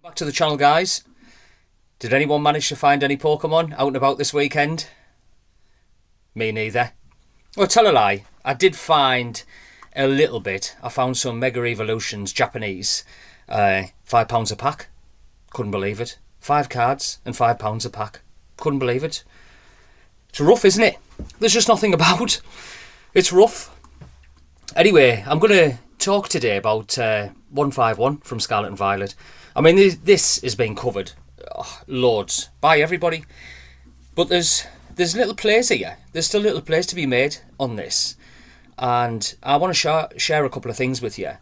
Back to the channel, guys. Did anyone manage to find any Pokemon out and about this weekend? Me neither. Well, tell a lie. I did find a little bit. I found some Mega Evolutions Japanese. £5 a pack. Couldn't believe it. 5 cards and £5 a pack. Couldn't believe it. It's rough, isn't it? There's just nothing about. It's rough. Anyway, I'm going to talk today about 151 from Scarlet and Violet. I mean, this is being covered loads by everybody, but there's little plays here. There's still little plays to be made on this, and I want to share a couple of things with you,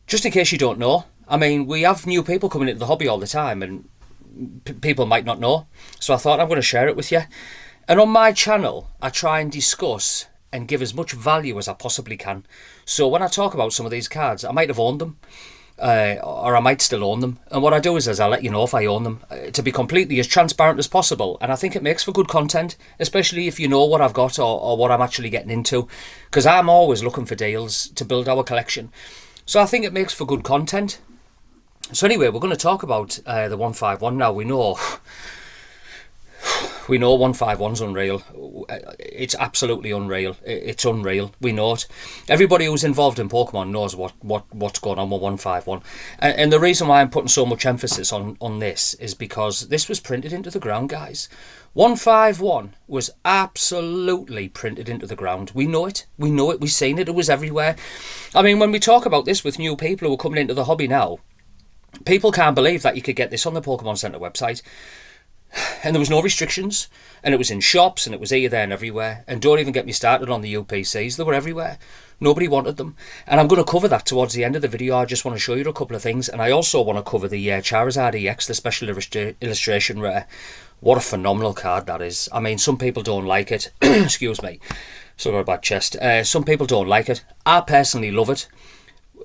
just in case you don't know. I mean, we have new people coming into the hobby all the time, and people might not know, so I thought I'm going to share it with you. And on my channel, I try and discuss and give as much value as I possibly can. So when I talk about some of these cards, I might have owned them. Or I might still own them, and what I do is I'll let you know if I own them, to be completely as transparent as possible. And I think it makes for good content, especially if you know what I've got or what I'm actually getting into, because I'm always looking for deals to build our collection. So I think it makes for good content. So anyway, we're going to talk about the 151 now. We know 151's unreal. It's absolutely unreal. It's unreal. We know it. Everybody who's involved in Pokemon knows what's going on with 151. And the reason why I'm putting so much emphasis on this is because this was printed into the ground, guys. 151 was absolutely printed into the ground. We know it. We know it. We've seen it. It was everywhere. I mean, when we talk about this with new people who are coming into the hobby now, people can't believe that you could get this on the Pokemon Center website. And there was no restrictions, and it was in shops, and it was here, there and everywhere. And don't even get me started on the UPCs. They were everywhere. Nobody wanted them. And I'm going to cover that towards the end of the video. I just want to show you a couple of things, and I also want to cover the Charizard EX, the special illustration rare. What a phenomenal card that is. I mean, some people don't like it. Excuse me. So I've got a bad chest. Some people don't like it. I personally love it,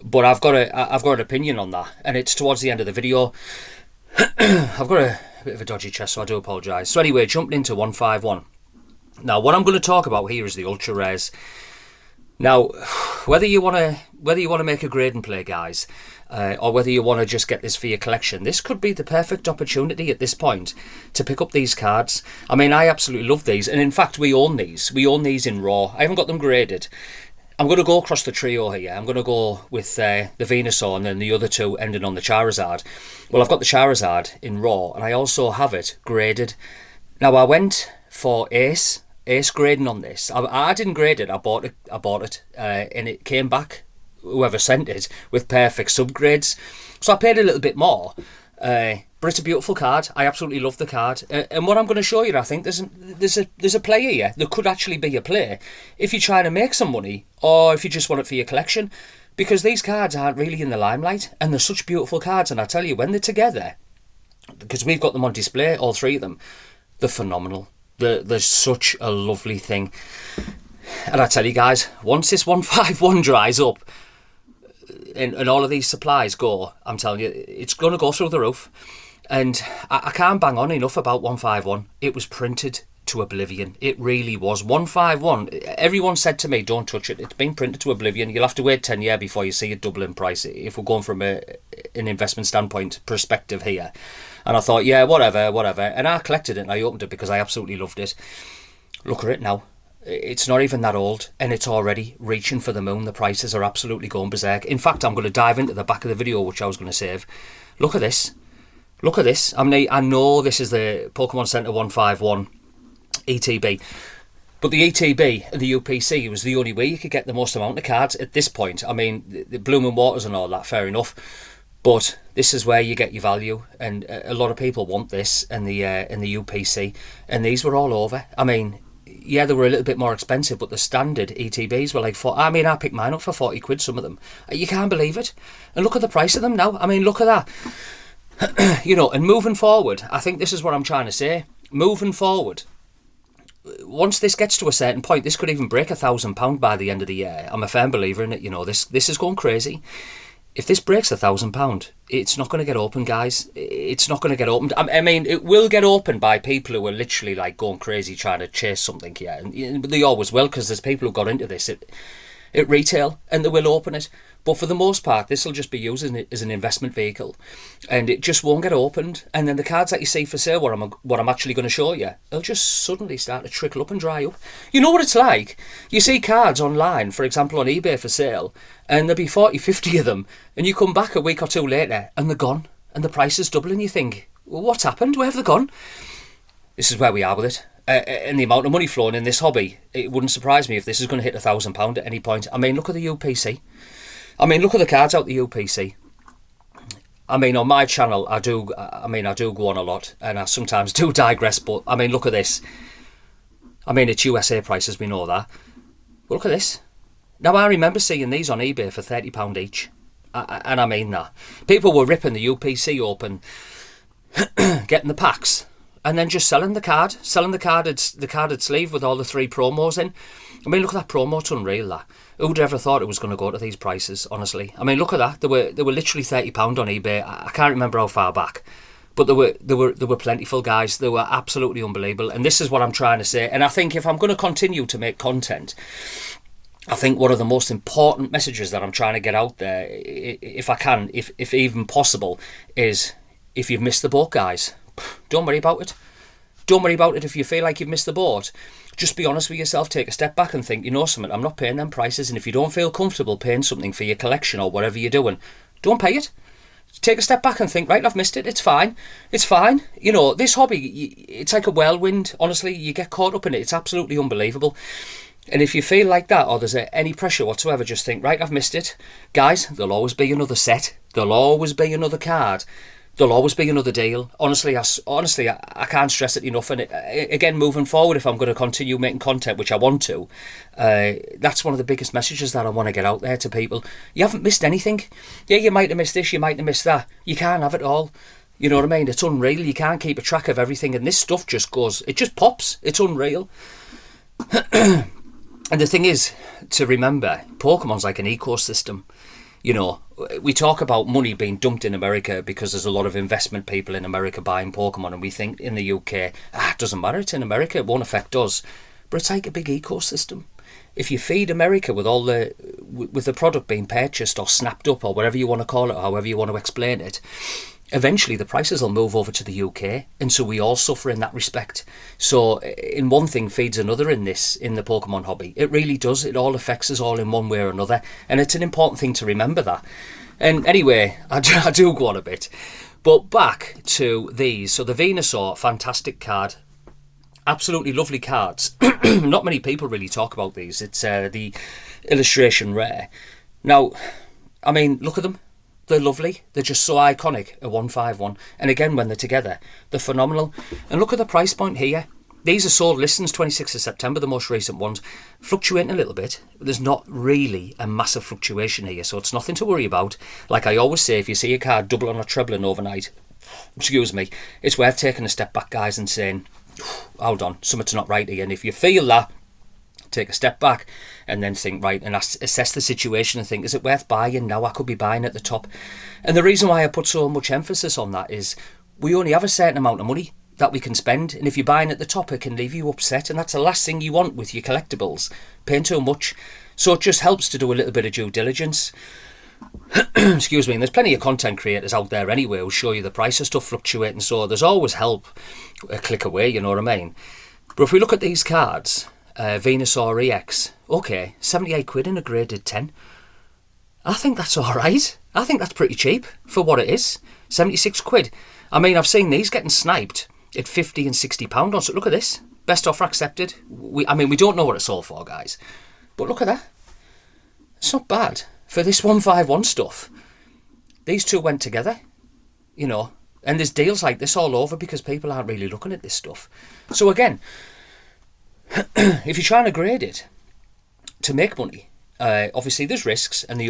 but I've got an opinion on that, and it's towards the end of the video. I've got a bit of a dodgy chest, so I do apologise. So anyway, jumping into 151. Now, what I'm going to talk about here is the ultra rares. Now, whether you want to make a grade and play, guys, or whether you want to just get this for your collection, this could be the perfect opportunity at this point to pick up these cards. I mean, I absolutely love these, and in fact, we own these. We own these in raw. I haven't got them graded. I'm going to go across the trio here. I'm going to go with the Venusaur and then the other two ending on the Charizard. Well, I've got the Charizard in raw, and I also have it graded. Now, I went for ace grading on this. I didn't grade it. I bought it, and it came back, whoever sent it, with perfect subgrades. So I paid a little bit more. But it's a beautiful card. I absolutely love the card. And what I'm going to show you, I think there's a play here. There could actually be a play if you're trying to make some money, or if you just want it for your collection, because these cards aren't really in the limelight, and they're such beautiful cards. And I tell you, when they're together, because we've got them on display, all three of them, they're phenomenal. They're such a lovely thing. And I tell you guys, once this 151 dries up, and all of these supplies go, I'm telling you, it's going to go through the roof. And I can't bang on enough about 151. It was printed to oblivion. It really was. 151, everyone said to me, don't touch it. It's been printed to oblivion. You'll have to wait 10 years before you see it double in price, if we're going from an investment standpoint perspective here. And I thought, yeah, whatever. And I collected it, and I opened it because I absolutely loved it. Look at it now. It's not even that old, and it's already reaching for the moon. The prices are absolutely going berserk. In fact, I'm going to dive into the back of the video, which I was going to save. Look at this. Look at this. I mean, I know this is the Pokemon Center 151 ETB, but the ETB and the UPC was the only way you could get the most amount of cards at this point. I mean, the Blooming Waters and all that, fair enough, but this is where you get your value, and a lot of people want this and the UPC, and these were all over. I mean, yeah, they were a little bit more expensive, but the standard ETBs were like I mean, I picked mine up for 40 quid, some of them. You can't believe it. And look at the price of them now. I mean, look at that. You know, and moving forward, I think this is what I'm trying to say. Moving forward, once this gets to a certain point, this could even break £1,000 by the end of the year. I'm a firm believer in it. You know, this is going crazy. If this breaks £1,000, it's not going to get opened, guys. It's not going to get opened. I mean, it will get opened by people who are literally like going crazy trying to chase something here. And they always will, because there's people who got into this at retail, and they will open it. But for the most part, this will just be used as an investment vehicle, and it just won't get opened. And then the cards that you see for sale, what I'm actually going to show you, they'll just suddenly start to trickle up and dry up. You know what it's like? You see cards online, for example, on eBay for sale, and there'll be 40, 50 of them, and you come back a week or two later, and they're gone, and the price is double, and you think, well, what's happened? Where have they gone? This is where we are with it. And the amount of money flowing in this hobby, it wouldn't surprise me if this is going to hit £1,000 at any point. I mean, look at the UPC. I mean, look at the cards out the UPC. I mean, on my channel, I do go on a lot, and I sometimes do digress, but, I mean, look at this. I mean, it's USA prices, we know that. But look at this. Now, I remember seeing these on eBay for £30 each. And I mean that. People were ripping the UPC open, getting the packs, and then just selling the carded sleeve with all the 3 promos in. I mean, look at that promo, it's unreal, that. Who'd ever thought it was going to go to these prices, honestly? I mean, look at that. They were literally £30 on eBay. I can't remember how far back. But they were plentiful, guys. They were absolutely unbelievable. And this is what I'm trying to say. And I think if I'm going to continue to make content, I think one of the most important messages that I'm trying to get out there, if I can, if even possible, is if you've missed the boat, guys, don't worry about it. Don't worry about it if you feel like you've missed the boat. Just be honest with yourself, take a step back and think, you know something, I'm not paying them prices, and if you don't feel comfortable paying something for your collection or whatever you're doing, don't pay it. Take a step back and think, right, I've missed it, it's fine. It's fine. You know, this hobby, it's like a whirlwind, honestly, you get caught up in it, it's absolutely unbelievable. And if you feel like that, or there's any pressure whatsoever, just think, right, I've missed it. Guys, there'll always be another set, there'll always be another card, there'll always be another deal. Honestly, I can't stress it enough. And again, moving forward, if I'm going to continue making content, which I want to, that's one of the biggest messages that I want to get out there to people. You haven't missed anything. Yeah, you might have missed this, you might have missed that. You can't have it all. You know what I mean? It's unreal. You can't keep a track of everything. And this stuff just goes, it just pops. It's unreal. And the thing is, to remember, Pokemon's like an ecosystem. You know, we talk about money being dumped in America because there's a lot of investment people in America buying Pokemon, and we think in the UK, it doesn't matter, it's in America, it won't affect us. But it's like a big ecosystem. If you feed America with with the product being purchased or snapped up or whatever you want to call it, or however you want to explain it, eventually the prices will move over to the UK, and so we all suffer in that respect. So in one thing feeds another in the Pokemon hobby. It really does. It all affects us all in one way or another, and it's an important thing to remember that. And anyway, I do go on a bit, but back to these. So the Venusaur, fantastic card, absolutely lovely cards. Not many people really talk about these. It's the illustration rare. Now, I mean, look at them. They're lovely. They're just so iconic, a 151. And again, when they're together, they're phenomenal. And look at the price point here. These are sold listings 26th of September, the most recent ones. Fluctuating a little bit. But there's not really a massive fluctuation here, so it's nothing to worry about. Like I always say, if you see a card doubling or trebling overnight, excuse me, it's worth taking a step back, guys, and saying, hold on, something's not right here. And if you feel that, take a step back and then think, right, and assess the situation and think, is it worth buying now? I could be buying at the top. And the reason why I put so much emphasis on that is we only have a certain amount of money that we can spend, and if you're buying at the top, it can leave you upset, and that's the last thing you want with your collectibles, paying too much. So it just helps to do a little bit of due diligence. Excuse me. And there's plenty of content creators out there anyway who'll show you the price of stuff fluctuating, so there's always help a click away, you know what I mean? But if we look at these cards, Venusaur EX, okay, 78 quid in a graded 10. I think that's alright. I think that's pretty cheap for what it is. 76 quid. I mean, I've seen these getting sniped at 50 and 60 pound on. So look at this. Best offer accepted. We don't know what it's sold for, guys. But look at that. It's not bad for this 151 stuff. These two went together, you know, and there's deals like this all over because people aren't really looking at this stuff. So again, if you're trying to grade it to make money, obviously there's risks, and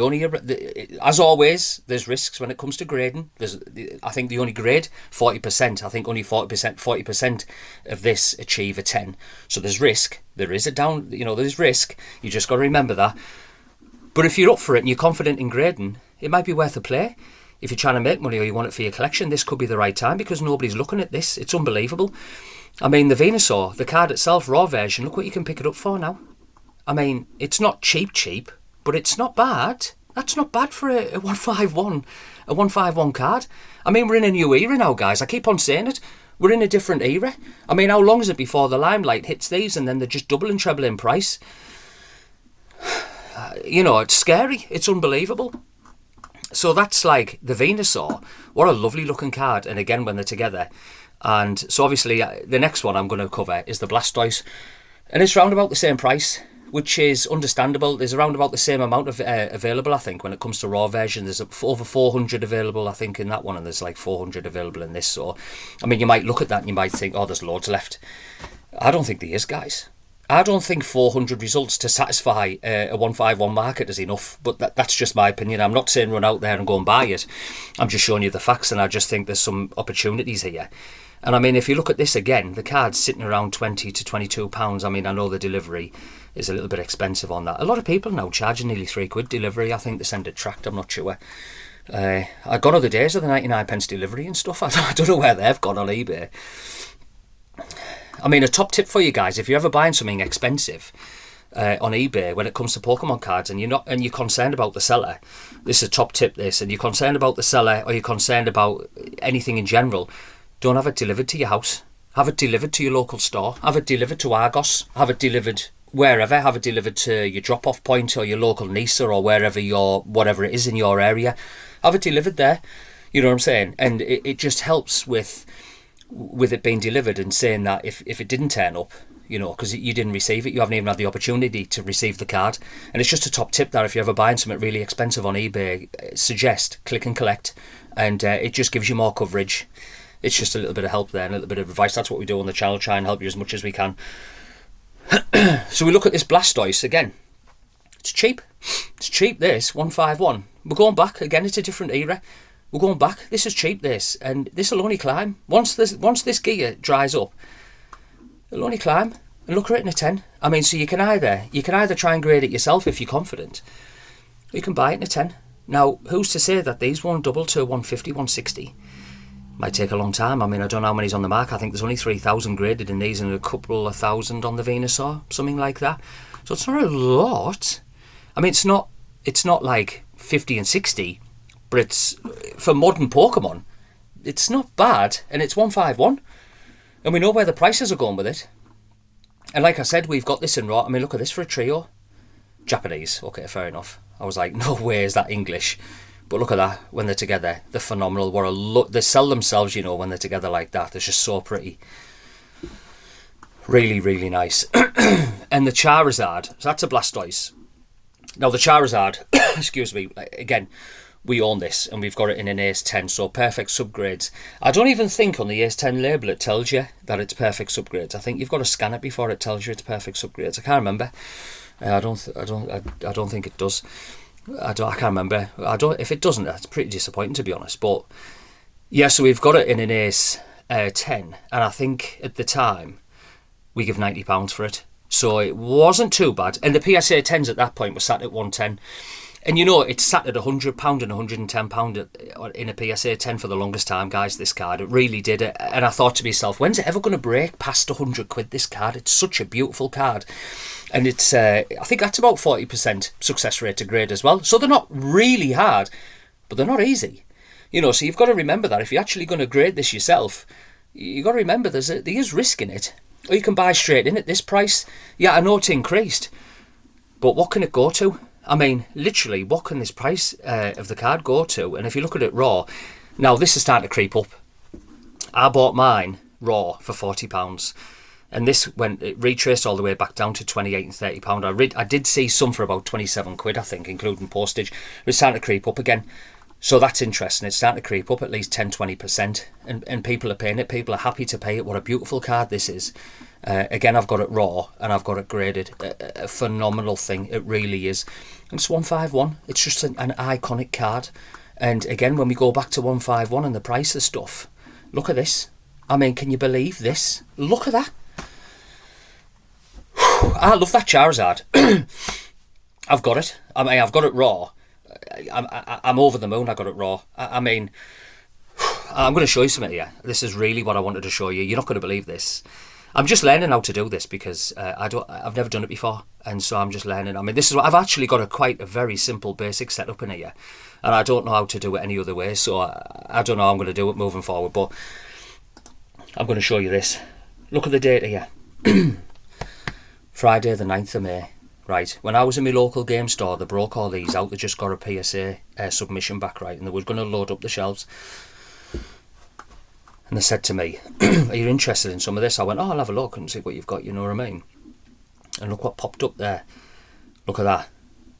as always, there's risks when it comes to grading. I think they only grade 40%. I think only 40% of this achieve a 10. So there's risk. There is there's risk. You just got to remember that. But if you're up for it and you're confident in grading, it might be worth a play. If you're trying to make money or you want it for your collection, this could be the right time because nobody's looking at this. It's unbelievable. I mean, the Venusaur, the card itself, raw version, look what you can pick it up for now. I mean, it's not cheap, but it's not bad. That's not bad for a 151 card. I mean, we're in a new era now, guys. I keep on saying it. We're in a different era. I mean, how long is it before the limelight hits these and then they're just double and treble in price? You know, it's scary. It's unbelievable. So that's like the Venusaur. What a lovely looking card. And again, when they're together. And so obviously the next one I'm going to cover is the Blastoise. And it's round about the same price, which is understandable. There's around about the same amount of available, I think, when it comes to raw version. There's over 400 available, I think, in that one, and there's like 400 available in this. So, I mean, you might look at that and you might think, oh, there's loads left. I don't think there is, guys. I don't think 400 results to satisfy a 151 market is enough, but that's just my opinion. I'm not saying run out there and go and buy it. I'm just showing you the facts, and I just think there's some opportunities here. And I mean, if you look at this again, the card's sitting around £20 to £22. I mean, I know the delivery is a little bit expensive on that. A lot of people now charging nearly £3 delivery. I think they send it tracked, I'm not sure. I got other days of the 99p delivery and stuff. I don't know where they've gone on eBay. I mean, a top tip for you guys, if you're ever buying something expensive on eBay when it comes to Pokemon cards and you're concerned about the seller, this is a top tip this, and you're concerned about the seller or you're concerned about anything in general, don't have it delivered to your house. Have it delivered to your local store. Have it delivered to Argos. Have it delivered wherever. Have it delivered to your drop-off point or your local Nisa or wherever whatever it is in your area. Have it delivered there. You know what I'm saying? And it just helps with it being delivered and saying that if it didn't turn up, you know, because you didn't receive it, you haven't even had the opportunity to receive the card. And it's just a top tip that if you're ever buying something really expensive on eBay, suggest click and collect, and it just gives you more coverage. It's just a little bit of help there and a little bit of advice. That's what we do on the channel, try and help you as much as we can. So we look at this Blastoise again. It's cheap. It's cheap, this, 151. We're going back. Again, it's a different era. We're going back. This is cheap, this. And this will only climb. Once this gear dries up, it'll only climb. And look at it in a 10. I mean, so you can either try and grade it yourself if you're confident, or you can buy it in a 10. Now, who's to say that these won't double to 150, 160? Might take a long time. I mean, I don't know how many's on the market. I think there's only 3,000 graded in these and a couple of thousand on the Venusaur, something like that. So it's not a lot. I mean, it's not like 50 and 60, but it's, for modern Pokemon, it's not bad, and it's 151. And we know where the prices are going with it. And like I said, we've got this in raw. I mean, look at this for a trio. Japanese. Okay, fair enough. I was like, no way is that English. But look at that, when they're together, they're phenomenal. They sell themselves, you know, when they're together like that. They're just so pretty. Really, really nice. And the Charizard, so that's a Blastoise. Now the Charizard, excuse me, again, we own this and we've got it in an Ace 10, so perfect subgrades. I don't even think on the Ace 10 label it tells you that it's perfect subgrades. I think you've got to scan it before it tells you it's perfect subgrades. I can't remember. I don't think it does. I can't remember. If it doesn't, that's pretty disappointing, to be honest. But yeah, so we've got it in an Ace 10, and I think at the time we give £90 for it, so it wasn't too bad. And the PSA 10s at that point were sat at 110, and you know it's sat at £100 and £110 in a PSA 10 for the longest time, guys. This card, it really did it, and I thought to myself, when's it ever going to break past £100? This card, it's such a beautiful card. And it's, I think that's about 40% success rate to grade as well. So they're not really hard, but they're not easy. You know, so you've got to remember that if you're actually going to grade this yourself, you've got to remember there is risk in it. Or you can buy straight in at this price. Yeah, I know it's increased, but what can it go to? I mean, literally, what can this price of the card go to? And if you look at it raw, now this is starting to creep up. I bought mine raw for £40. And this it retraced all the way back down to £28 and £30. I did see some for about £27, I think, including postage. It's starting to creep up again. So that's interesting. It's starting to creep up at least 10-20%. And people are paying it. People are happy to pay it. What a beautiful card this is. Again, I've got it raw and I've got it graded. A phenomenal thing. It really is. And it's 151. It's just an iconic card. And again, when we go back to 151 and the price of stuff, look at this. I mean, can you believe this? Look at that. I love that Charizard. I've got it. I mean, I've got it raw. I'm over the moon. I got it raw. I mean, I'm going to show you something here. This is really what I wanted to show you. You're not going to believe this. I'm just learning how to do this because I've never done it before, and so I'm just learning. I mean, this is what I've actually got a very simple basic setup in here, and I don't know how to do it any other way. So I don't know how I'm going to do it moving forward, but I'm going to show you this. Look at the date here. Friday the 9th of May. Right, when I was in my local game store, they broke all these out. They just got a PSA submission back, right, and they were going to load up the shelves. And they said to me, are you interested in some of this? I went, I'll have a look and see what you've got, you know what I mean? And look what popped up there. Look at that.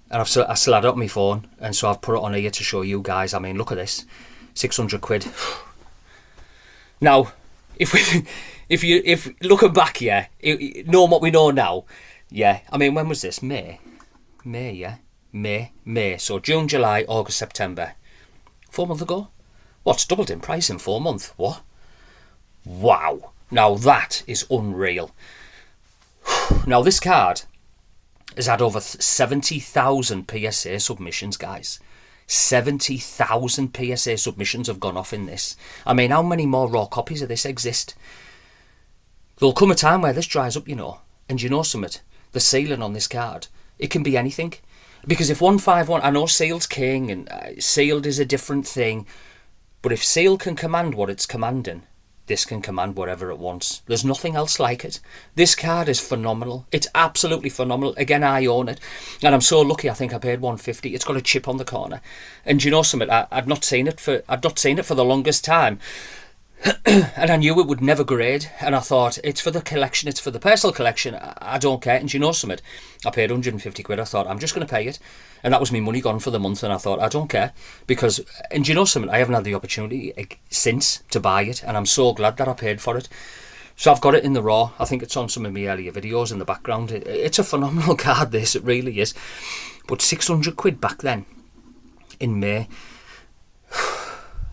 And I still had it on my phone, and so I've put it on here to show you guys. I mean, look at this. 600 quid. Now, if looking back, yeah, knowing what we know now, yeah, I mean, when was this? May, yeah? May. So June, July, August, September. 4 months ago? What's doubled in price in 4 months? What? Wow. Now that is unreal. Now this card has had over 70,000 PSA submissions, guys. 70,000 PSA submissions have gone off in this. I mean, how many more raw copies of this exist? There'll come a time where this dries up, you know. And you know something? The sealing on this card, it can be anything. Because if 151, I know sealed's king and sealed is a different thing. But if seal can command what it's commanding, this can command whatever it wants. There's nothing else like it. This card is phenomenal. It's absolutely phenomenal. Again, I own it. And I'm so lucky, I think I paid 150. It's got a chip on the corner. And you know something? I'd not seen it for the longest time. And I knew it would never grade, and I thought, it's for the collection, it's for the personal collection, I don't care. And you know something? I paid 150 quid, I thought, I'm just going to pay it. And that was my money gone for the month, and I thought, I don't care. Because, and you know something? I haven't had the opportunity since to buy it, and I'm so glad that I paid for it. So I've got it in the raw. I think it's on some of my earlier videos in the background. It's a phenomenal card, this, it really is. But 600 quid back then, in May.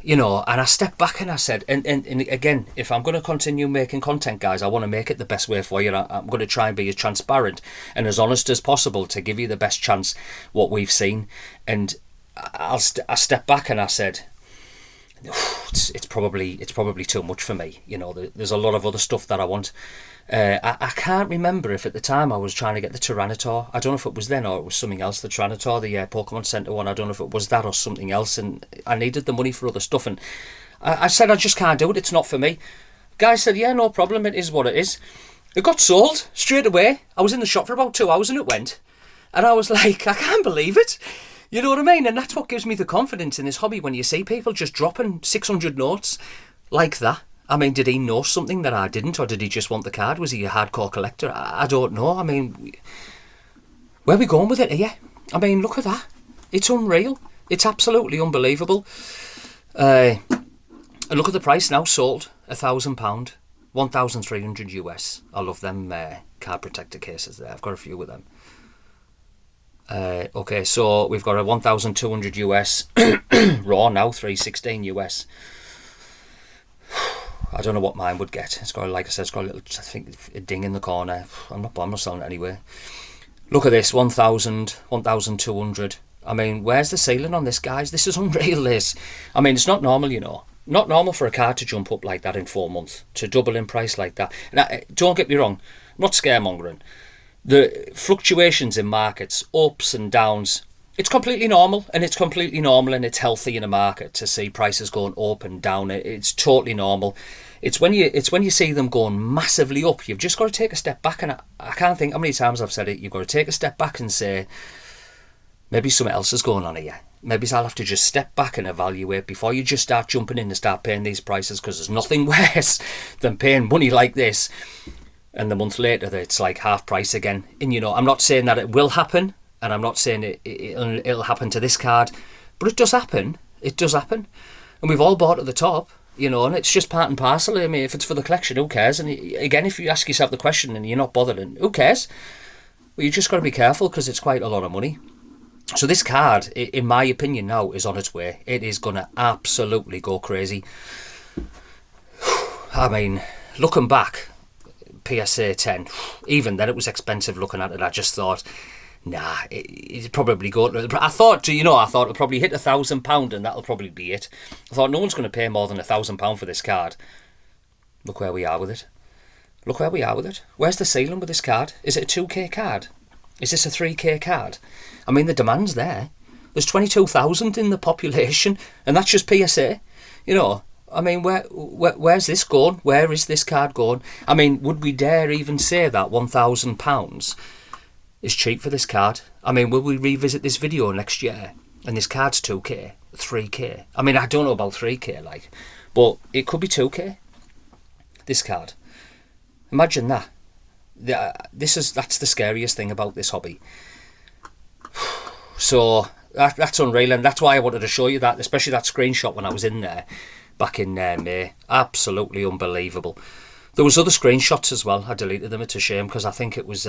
You know, and I stepped back and I said, and again, if I'm going to continue making content, guys, I want to make it the best way for you. I'm going to try and be as transparent and as honest as possible to give you the best chance what we've seen. And I stepped back and I said, it's probably too much for me. You know, there's a lot of other stuff that I want. I can't remember if at the time I was trying to get the Tyranitar. I don't know if it was then or it was something else, the Tyranitar, the Pokemon Center one. I don't know if it was that or something else, and I needed the money for other stuff, and I said I just can't do it, it's not for me. Guy said, yeah, no problem, it is what it is. It got sold straight away. I was in the shop for about 2 hours and it went, and I was like, I can't believe it. You know what I mean? And that's what gives me the confidence in this hobby, when you see people just dropping 600 notes like that. I mean, did he know something that I didn't, or did he just want the card? Was he a hardcore collector? I don't know. I mean, where are we going with it here? I mean, look at that. It's unreal. It's absolutely unbelievable. And look at the price now, sold £1,000, 1,300 US. I love them card protector cases there. I've got a few of them. Okay, so we've got a 1,200 US raw now, 316 US. I don't know what mine would get. It's got, like I said, it's got a little, I think, a ding in the corner. I'm not selling it anyway. Look at this, 1,000, 1,200. I mean, where's the ceiling on this, guys? This is unreal, this. I mean, it's not normal, you know. Not normal for a card to jump up like that in 4 months, to double in price like that. Now, don't get me wrong, I'm not scaremongering. The fluctuations in markets, ups and downs, it's completely normal, and it's healthy in a market to see prices going up and down. It's totally normal. It's when you see them going massively up, you've just got to take a step back, and I can't think how many times I've said it. You've got to take a step back and say, maybe something else is going on here. Maybe I'll have to just step back and evaluate before you just start jumping in and start paying these prices, because there's nothing worse than paying money like this and the month later it's like half price again. And you know, I'm not saying that it will happen, and I'm not saying it'll happen to this card, but it does happen. It does happen. And we've all bought at the top, you know, and it's just part and parcel. I mean, if it's for the collection, who cares? And again, if you ask yourself the question and you're not bothered, and who cares? Well, you just got to be careful, because it's quite a lot of money. So this card, in my opinion now, is on its way. It is going to absolutely go crazy. I mean, looking back, PSA 10, even then it was expensive looking at it. I just thought, nah, it'd probably go to... I thought it'll probably hit £1,000 and that'll probably be it. I thought no one's going to pay more than £1,000 for this card. Look where we are with it. Look where we are with it. Where's the ceiling with this card? Is it a 2k card? Is this a 3k card? I mean, the demand's there. There's 22,000 in the population, and that's just PSA. You know, I mean, where's this going? Where is this card going? I mean, would we dare even say that £1,000 is cheap for this card? I mean, will we revisit this video next year and this card's 2k, 3k? I mean, I don't know about 3k, like, but it could be 2k, this card. Imagine that. That's the scariest thing about this hobby. So that's unreal, and that's why I wanted to show you that, especially that screenshot when I was in there back in May. Absolutely unbelievable. There was other screenshots as well. I deleted them. It's a shame because I think it was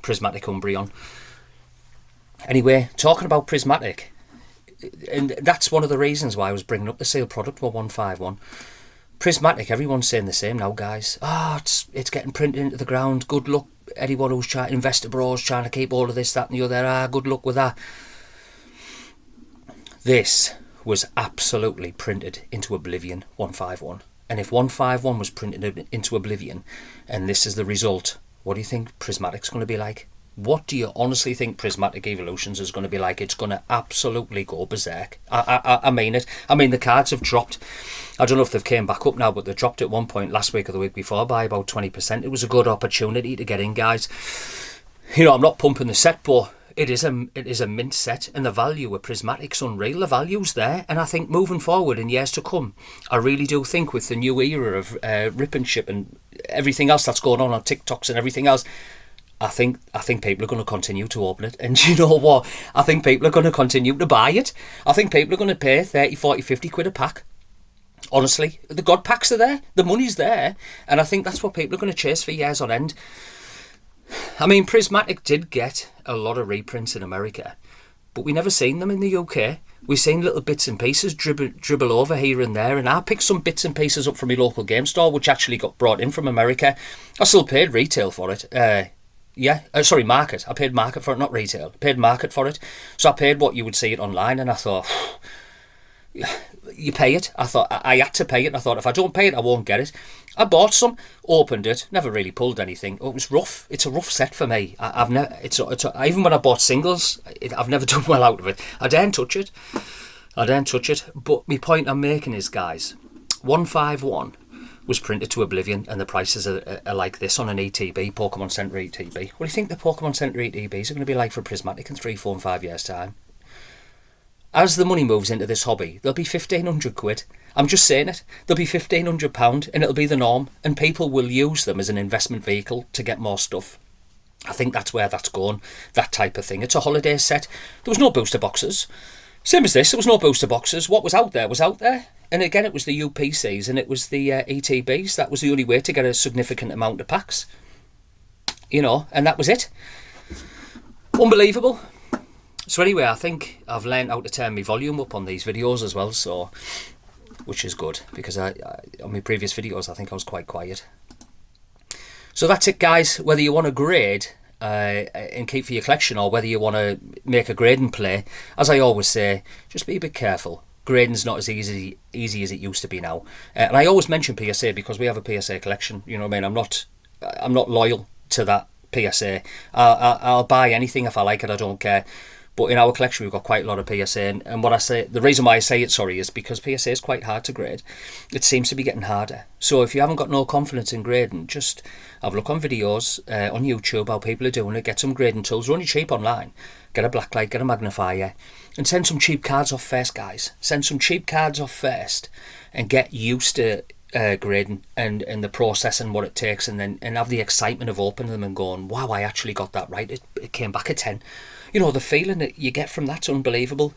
Prismatic Umbreon. Anyway, talking about Prismatic, and that's one of the reasons why I was bringing up the sealed product 1151. Prismatic, everyone's saying the same now, guys. It's getting printed into the ground. Good luck, anyone who's trying, investor bros trying to keep all of this, that and the other. Good luck with that. This was absolutely printed into oblivion, 151. And if 151 was printed into oblivion, and this is the result, what do you think Prismatic's going to be like? What do you honestly think Prismatic Evolutions is going to be like? It's going to absolutely go berserk. I mean it. I mean, the cards have dropped. I don't know if they've came back up now, but they dropped at one point last week or the week before by about 20%. It was a good opportunity to get in, guys. You know, I'm not pumping the set, but it is a mint set, and the value of Prismatic's unreal. The value's there, and I think moving forward in years to come, I really do think with the new era of rip and ship and everything else that's going on TikToks and everything else, I think people are going to continue to open it. And you know what? I think people are going to continue to buy it. I think people are going to pay 30, 40, 50 quid a pack. Honestly, the God packs are there. The money's there. And I think that's what people are going to chase for years on end. I mean, Prismatic did get a lot of reprints in America, but we never seen them in the UK. We've seen little bits and pieces dribble over here and there, and I picked some bits and pieces up from my local game store, which actually got brought in from America. I still paid retail for it. Market. I paid market for it, not retail. I paid market for it. So I paid what you would see it online, and I thought, you pay it. I thought I had to pay it. I thought if I don't pay it, I won't get it. I bought some, opened it, never really pulled anything. It was rough. It's a rough set for me. I've never. Even when I bought singles, I've never done well out of it. I daren't touch it. But my point I'm making is, guys, 151 was printed to oblivion, and the prices are like this on an ETB, Pokemon Center ETB. What do you think the Pokemon Center ETBs are going to be like for Prismatic in 3, 4 and 5 years time? As the money moves into this hobby, there'll be 1,500 quid. I'm just saying it. There'll be £1,500 and it'll be the norm, and people will use them as an investment vehicle to get more stuff. I think that's where that's going, that type of thing. It's a holiday set. There was no booster boxes. Same as this, there was no booster boxes. What was out there was out there. And again, it was the UPCs and it was the ETBs. That was the only way to get a significant amount of packs. You know, and that was it. Unbelievable. So anyway, I think I've learned how to turn my volume up on these videos as well, so which is good, because I on my previous videos I think I was quite quiet. So that's it, guys. Whether you want to grade and keep for your collection, or whether you want to make a grading play, as I always say, just be a bit careful. Grading's not as easy as it used to be now. And I always mention PSA because we have a PSA collection. You know what I mean? I'm not loyal to that PSA. I'll buy anything if I like it. I don't care. But in our collection, we've got quite a lot of PSA. And what I say, the reason why I say it, is because PSA is quite hard to grade. It seems to be getting harder. So if you haven't got no confidence in grading, just have a look on videos on YouTube, how people are doing it. Get some grading tools. They're only cheap online. Get a blacklight, get a magnifier, and send some cheap cards off first, guys. Send some cheap cards off first and get used to grading and the process and what it takes, and have the excitement of opening them and going, wow, I actually got that right. It came back a 10. You know, the feeling that you get from that's unbelievable.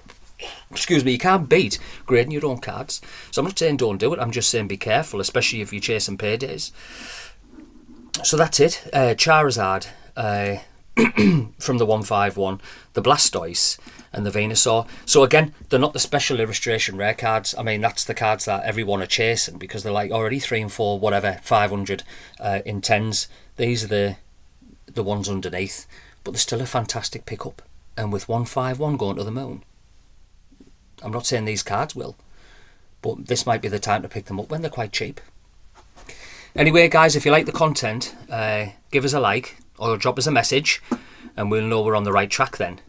Excuse me, you can't beat grading your own cards. So I'm not saying don't do it, I'm just saying be careful, especially if you're chasing paydays. So that's it. Charizard from the 151, the Blastoise and the Venusaur. So again, they're not the special illustration rare cards. I mean, that's the cards that everyone are chasing because they're like already 3 and 4, whatever, 500 in 10s. These are the ones underneath. But they're still a fantastic pickup. And with 151 going to the moon, I'm not saying these cards will, but this might be the time to pick them up when they're quite cheap. Anyway, guys, if you like the content, give us a like or drop us a message, and we'll know we're on the right track then.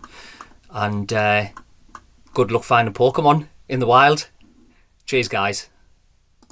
And good luck finding Pokemon in the wild. Cheers, guys.